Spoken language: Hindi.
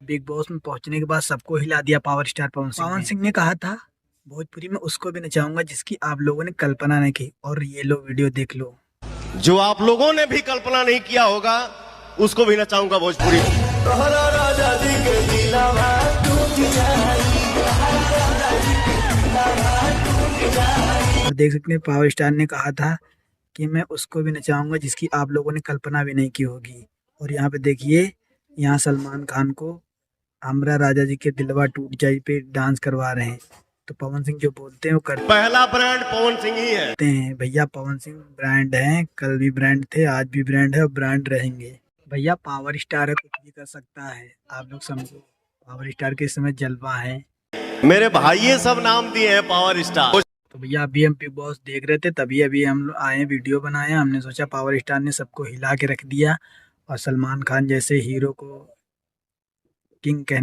बिग बॉस में पहुंचने के बाद सबको हिला दिया पावर स्टार पवन सिंह ने कहा था भोजपुरी में उसको भी नचाऊंगा जिसकी आप लोगों ने कल्पना नहीं की। और ये लो वीडियो देख लो। जो आप लोगों ने भी कल्पना नहीं किया होगा उसको भी नचाऊंगा भोजपुरी। और देख सकते हैं पावर स्टार ने कहा था कि मैं उसको भी नचाऊंगा जिसकी आप लोगों ने कल्पना भी नहीं की होगी। और यहाँ पे देखिए, यहाँ सलमान खान को हमरा राजा जी के दिलवा टूट जाए पे डांस करवा रहे हैं। तो पवन सिंह जो बोलते हैं वो करते पहला ब्रांड पवन सिंह ही है। हैं। भैया पवन सिंह ब्रांड हैं, कल भी ब्रांड थे, आज भी ब्रांड है और ब्रांड रहेंगे। भैया पावर स्टार है, कुछ भी कर सकता है, आप लोग समझो। पावर स्टार के इस समय जलवा है। मेरे भाई ये सब नाम दिए हैं पावर स्टार। तो भैया अभी हम बिग बॉस देख रहे थे, तभी अभी हम लोग आए वीडियो बनाए। हमने सोचा पावर स्टार ने सबको हिला के रख दिया और सलमान खान जैसे हीरो को किंग कहने